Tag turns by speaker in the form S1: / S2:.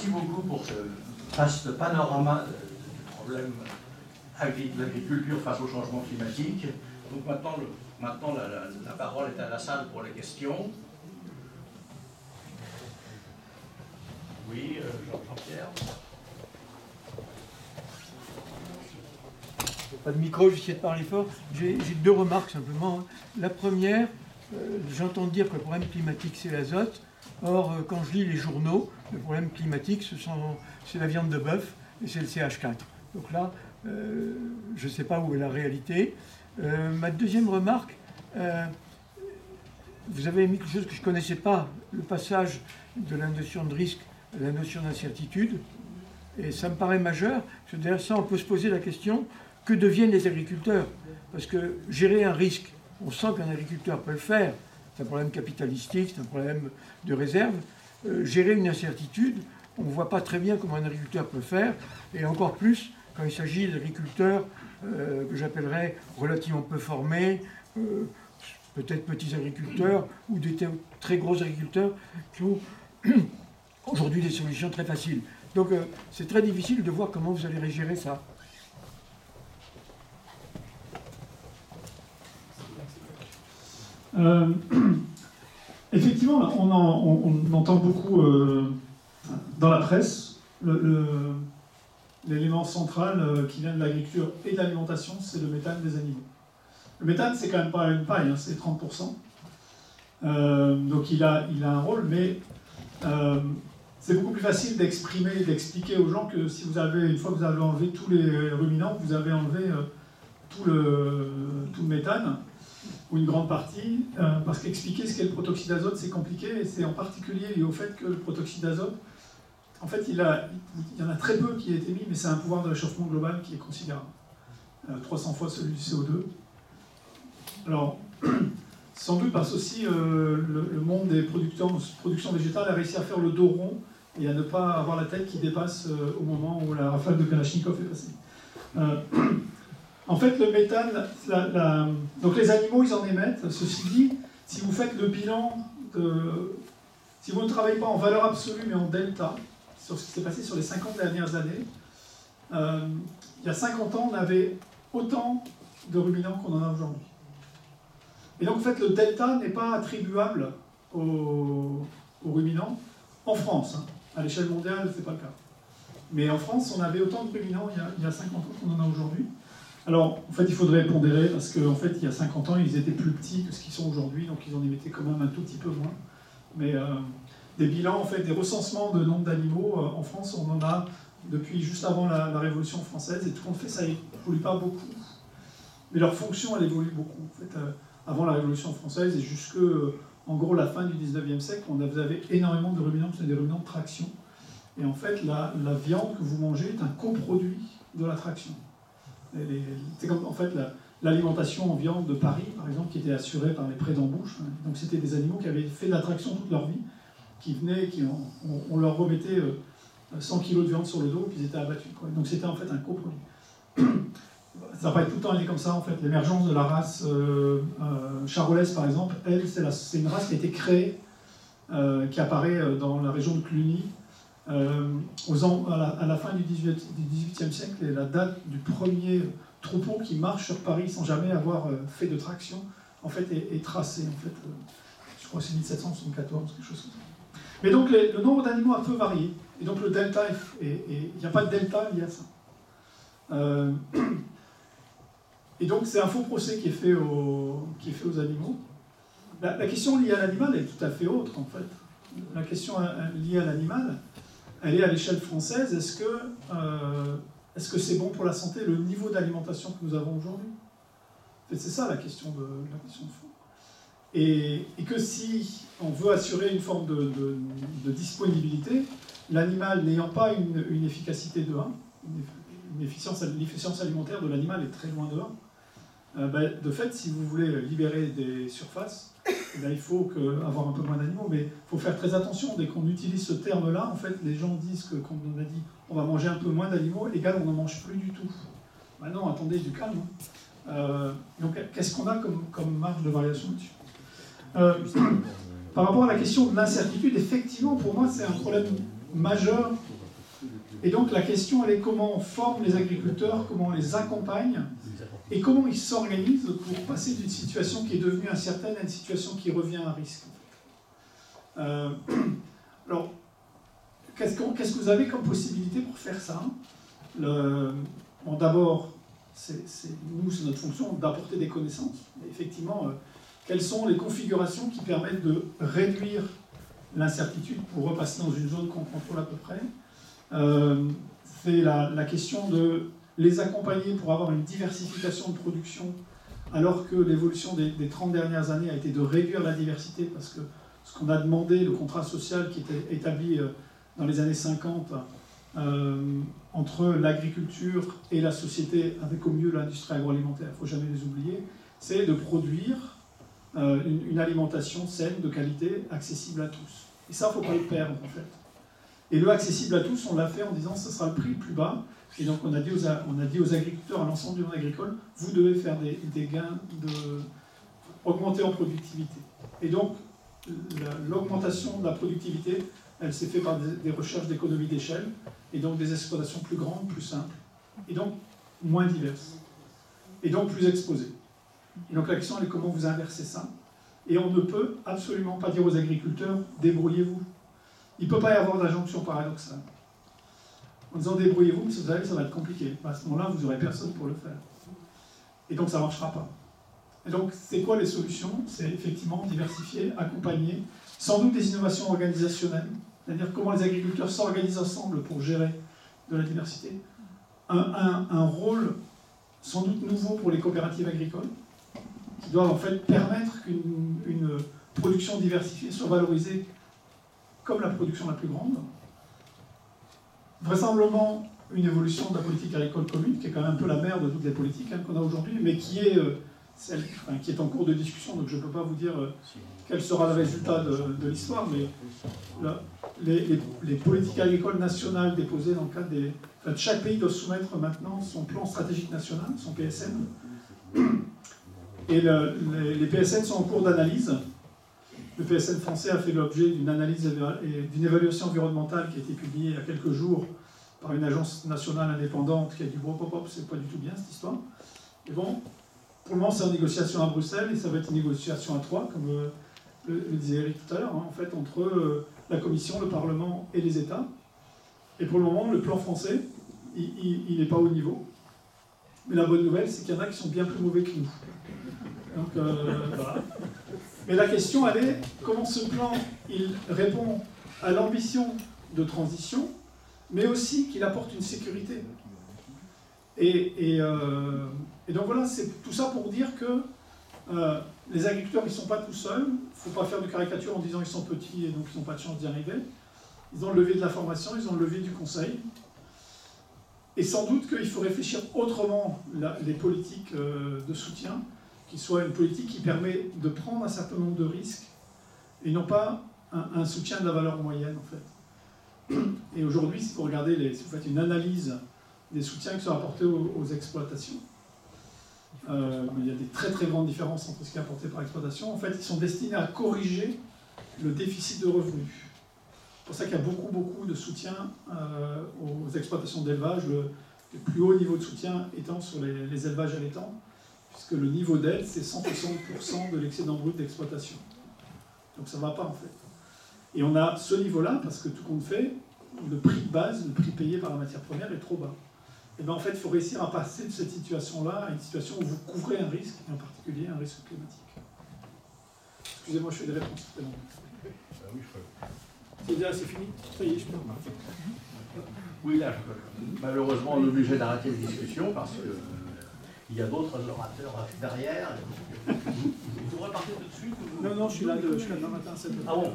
S1: Merci beaucoup pour ce vaste panorama du problème de l'agriculture face au changement climatique. Donc maintenant la parole est à la salle pour les questions. Oui, Jean-Pierre.
S2: Pas de micro, j'essaie de parler fort. J'ai deux remarques simplement. La première, j'entends dire que le problème climatique c'est l'azote. Or, quand je lis les journaux, le problème climatique c'est la viande de bœuf et c'est le CH4. Donc là, je ne sais pas où est la réalité. Ma deuxième remarque, vous avez mis quelque chose que je ne connaissais pas, le passage de la notion de risque à la notion d'incertitude. Et ça me paraît majeur. Parce que derrière ça, on peut se poser la question, que deviennent les agriculteurs? Parce que gérer un risque, on sent qu'un agriculteur peut le faire. C'est un problème capitalistique, c'est un problème de réserve. Gérer une incertitude, on ne voit pas très bien comment un agriculteur peut faire. Et encore plus quand il s'agit d'agriculteurs que j'appellerais relativement peu formés, peut-être petits agriculteurs ou des très gros agriculteurs qui ont aujourd'hui des solutions très faciles. Donc c'est très difficile de voir comment vous allez gérer ça.
S3: Effectivement, on entend beaucoup dans la presse. L'élément central qui vient de l'agriculture et de l'alimentation, c'est le méthane des animaux. Le méthane, c'est quand même pas une paille, hein, c'est 30%. Donc il a un rôle, mais c'est beaucoup plus facile d'expliquer aux gens que si une fois que vous avez enlevé tous les ruminants, vous avez enlevé tout le méthane, ou une grande partie, parce qu'expliquer ce qu'est le protoxyde d'azote, c'est compliqué, et c'est en particulier lié au fait que le protoxyde d'azote, en fait, il y en a très peu qui est émis, mais c'est un pouvoir de réchauffement global qui est considérable. 300 fois celui du CO2. Alors, sans doute parce aussi le monde des productions végétales a réussi à faire le dos rond et à ne pas avoir la tête qui dépasse au moment où la rafale de Kalachnikov est passée. En fait, le méthane, donc les animaux, ils en émettent. Ceci dit, si vous faites le bilan, si vous ne travaillez pas en valeur absolue mais en delta, sur ce qui s'est passé sur les 50 dernières années, il y a 50 ans, on avait autant de ruminants qu'on en a aujourd'hui. Et donc, en fait, le delta n'est pas attribuable aux ruminants en France. Hein. À l'échelle mondiale, ce n'est pas le cas. Mais en France, on avait autant de ruminants il y a 50 ans qu'on en a aujourd'hui. Alors, en fait, il faudrait pondérer, parce qu'en fait, il y a 50 ans, ils étaient plus petits que ce qu'ils sont aujourd'hui, donc ils en émettaient quand même un tout petit peu moins. Mais des bilans, en fait, des recensements de nombre d'animaux, en France, on en a depuis juste avant la Révolution française, et tout compte fait, ça n'évolue pas beaucoup. Mais leur fonction, elle évolue beaucoup. En fait, avant la Révolution française et jusque, en gros, la fin du 19e siècle, vous avez énormément de ruminants, c'est des ruminants de traction. Et en fait, la viande que vous mangez est un coproduit de la traction. C'est comme, en fait, l'alimentation en viande de Paris, par exemple, qui était assurée par les prés d'embauche. Donc c'était des animaux qui avaient fait de la traction toute leur vie, qui venaient, on leur remettait 100 kg de viande sur le dos, puis ils étaient abattus. Quoi. Donc c'était en fait un coproduit. Ça n'a pas tout le temps été comme ça, en fait. L'émergence de la race charolaise, par exemple, elle, c'est une race qui a été créée, qui apparaît dans la région de Cluny, à la fin du XVIIIe siècle, et la date du premier troupeau qui marche sur Paris sans jamais avoir fait de traction, en fait, est tracée. En fait, je crois que c'est 1774, quelque chose comme ça. Mais donc, le nombre d'animaux a peu varié. Et donc, le delta, il n'y a pas de delta lié à ça. Et donc, c'est un faux procès qui est fait aux animaux. La question liée à l'animal est tout à fait autre, en fait. La question liée à l'animal, elle est à l'échelle française. Est-ce que c'est bon pour la santé, le niveau d'alimentation que nous avons aujourd'hui? En fait, c'est ça la question de fond. Et que si on veut assurer une forme de disponibilité, l'animal n'ayant pas une efficacité de 1, l'efficience alimentaire de l'animal est très loin de 1, de fait, si vous voulez libérer des surfaces, il faut avoir un peu moins d'animaux, mais il faut faire très attention. Dès qu'on utilise ce terme-là, en fait, les gens disent que, comme on a dit, on va manger un peu moins d'animaux, égal, on n'en mange plus du tout. Ben non, attendez, du calme. Donc, qu'est-ce qu'on a comme marge de variation là-dessus? Par rapport à la question de l'incertitude, effectivement, pour moi, c'est un problème majeur Et donc la question, elle est comment on forme les agriculteurs, comment on les accompagne, et comment ils s'organisent pour passer d'une situation qui est devenue incertaine à une situation qui revient à risque. Alors, qu'est-ce que vous avez comme possibilité pour faire ça? Bon, d'abord, c'est notre fonction d'apporter des connaissances. Et effectivement, quelles sont les configurations qui permettent de réduire l'incertitude pour repasser dans une zone qu'on contrôle à peu près? C'est la question de les accompagner pour avoir une diversification de production, alors que l'évolution des 30 dernières années a été de réduire la diversité, parce que ce qu'on a demandé, le contrat social qui était établi dans les années 50, entre l'agriculture et la société, avec au mieux l'industrie agroalimentaire, il ne faut jamais les oublier, c'est de produire une alimentation saine, de qualité, accessible à tous. Et ça, il ne faut pas le perdre, en fait. Et le accessible à tous, on l'a fait en disant ce sera le prix le plus bas. Et donc on a dit aux agriculteurs, à l'ensemble du monde agricole, vous devez faire des gains, augmenter en productivité. Et donc l'augmentation de la productivité, elle s'est faite par des recherches d'économie d'échelle, et donc des exploitations plus grandes, plus simples, et donc moins diverses, et donc plus exposées. Et donc la question elle est comment vous inversez ça. Et on ne peut absolument pas dire aux agriculteurs, débrouillez-vous. Il ne peut pas y avoir d'injonction paradoxale. En disant débrouillez-vous, mais vous savez, ça va être compliqué. À ce moment-là, vous n'aurez personne pour le faire. Et donc ça ne marchera pas. Et donc, c'est quoi les solutions? C'est effectivement diversifier, accompagner, sans doute des innovations organisationnelles, c'est-à-dire comment les agriculteurs s'organisent ensemble pour gérer de la diversité. Un rôle sans doute nouveau pour les coopératives agricoles, qui doivent en fait permettre qu'une production diversifiée soit valorisée comme la production la plus grande. Vraisemblablement une évolution de la politique agricole commune, qui est quand même un peu la mère de toutes les politiques qu'on a aujourd'hui, mais qui est en cours de discussion, donc je ne peux pas vous dire quel sera le résultat de l'histoire, mais les politiques agricoles nationales déposées dans le cadre des... Enfin, chaque pays doit soumettre maintenant son plan stratégique national, son PSN, et les PSN sont en cours d'analyse. Le PSN français a fait l'objet d'une analyse et d'une évaluation environnementale qui a été publiée il y a quelques jours par une agence nationale indépendante qui a dit « hop, c'est pas du tout bien cette histoire ». Et bon, pour le moment c'est en négociation à Bruxelles et ça va être une négociation à trois, comme le disait Eric tout à l'heure, en fait, entre la Commission, le Parlement et les États. Et pour le moment, le plan français, il n'est pas au niveau. Mais la bonne nouvelle, c'est qu'il y en a qui sont bien plus mauvais que nous. Donc voilà. Mais la question, elle est comment ce plan, il répond à l'ambition de transition, mais aussi qu'il apporte une sécurité. Et donc voilà, c'est tout ça pour dire que les agriculteurs, ils ne sont pas tout seuls. Il ne faut pas faire de caricature en disant qu'ils sont petits et donc ils n'ont pas de chance d'y arriver. Ils ont le levier de la formation, ils ont le levier du conseil. Et sans doute qu'il faut réfléchir autrement les politiques de soutien, qui soit une politique qui permet de prendre un certain nombre de risques et non pas un soutien de la valeur moyenne en fait. Et aujourd'hui, si vous regardez, si vous faites une analyse des soutiens qui sont apportés aux exploitations, il y a des très très grandes différences entre ce qui est apporté par exploitation. En fait, ils sont destinés à corriger le déficit de revenus. C'est pour ça qu'il y a beaucoup de soutien aux exploitations d'élevage, le plus haut niveau de soutien étant sur les élevages allaitants, puisque le niveau d'aide, c'est 160% de l'excédent brut d'exploitation. Donc ça ne va pas en fait. Et on a ce niveau-là, parce que tout compte fait, le prix de base, le prix payé par la matière première est trop bas. Et bien en fait, il faut réussir à passer de cette situation-là à une situation où vous couvrez un risque, et en particulier un risque climatique. Excusez-moi, je fais des réponses très longues.
S1: Oui, je peux.
S3: C'est fini? Ça y est, je peux.
S1: Oui, là, malheureusement, on est obligé d'arrêter la discussion parce que il y a d'autres orateurs derrière. Vous repartez tout de suite ou...
S3: Non, je suis là demain matin à 7h.
S1: Ah bon.